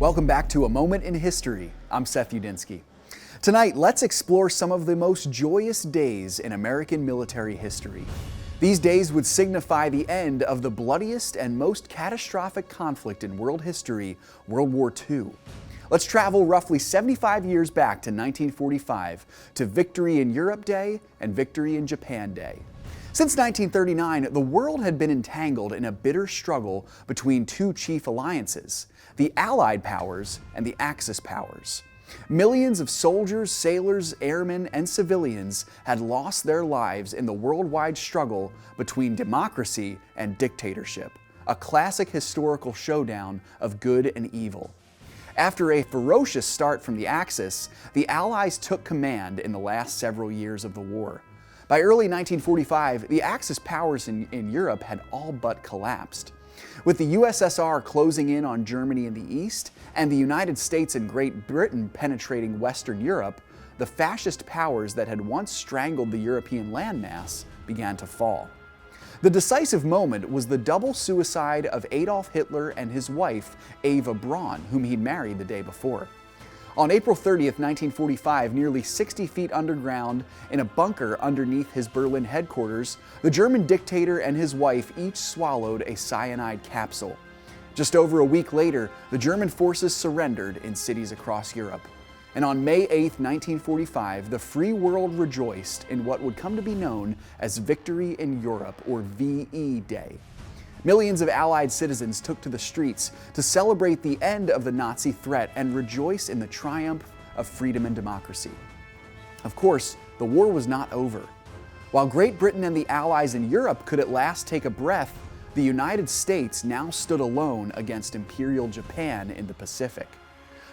Welcome back to A Moment in History. I'm Seth Udinsky. Tonight, let's explore some of the most joyous days in American military history. These days would signify the end of the bloodiest and most catastrophic conflict in world history, World War II. Let's travel roughly 75 years back to 1945 to Victory in Europe Day and Victory in Japan Day. Since 1939, the world had been entangled in a bitter struggle between two chief alliances, the Allied powers and the Axis powers. Millions of soldiers, sailors, airmen, and civilians had lost their lives in the worldwide struggle between democracy and dictatorship, a classic historical showdown of good and evil. After a ferocious start from the Axis, the Allies took command in the last several years of the war. By early 1945, the Axis powers in Europe had all but collapsed. With the USSR closing in on Germany in the east and the United States and Great Britain penetrating Western Europe, the fascist powers that had once strangled the European landmass began to fall. The decisive moment was the double suicide of Adolf Hitler and his wife, Eva Braun, whom he'd married the day before. On April 30th, 1945, nearly 60 feet underground in a bunker underneath his Berlin headquarters, the German dictator and his wife each swallowed a cyanide capsule. Just over a week later, the German forces surrendered in cities across Europe. And on May 8, 1945, the free world rejoiced in what would come to be known as Victory in Europe, or VE Day. Millions of Allied citizens took to the streets to celebrate the end of the Nazi threat and rejoice in the triumph of freedom and democracy. Of course, the war was not over. While Great Britain and the Allies in Europe could at last take a breath, the United States now stood alone against Imperial Japan in the Pacific.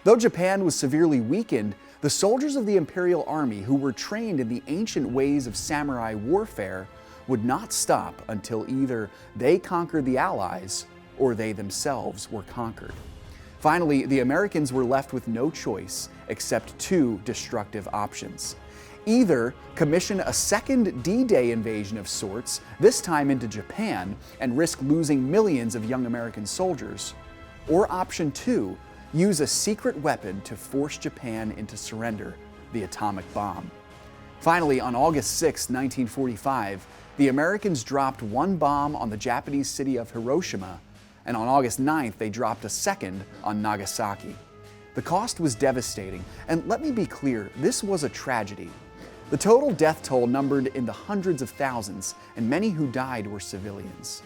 Though Japan was severely weakened, the soldiers of the Imperial Army, who were trained in the ancient ways of samurai warfare, would not stop until either they conquered the Allies or they themselves were conquered. Finally, the Americans were left with no choice except two destructive options. Either commission a second D-Day invasion of sorts, this time into Japan, and risk losing millions of young American soldiers, or option two, use a secret weapon to force Japan into surrender, the atomic bomb. Finally, on August 6, 1945, the Americans dropped one bomb on the Japanese city of Hiroshima, and on August 9th, they dropped a second on Nagasaki. The cost was devastating, and let me be clear, this was a tragedy. The total death toll numbered in the hundreds of thousands, and many who died were civilians.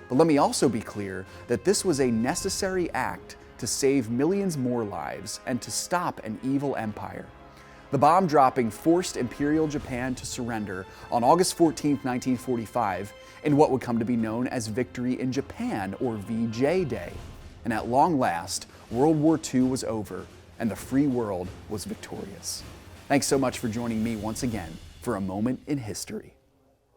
But let me also be clear that this was a necessary act to save millions more lives and to stop an evil empire. The bomb dropping forced Imperial Japan to surrender on August 14, 1945, in what would come to be known as Victory in Japan, or VJ Day. And at long last, World War II was over, and the free world was victorious. Thanks so much for joining me once again for A Moment in History.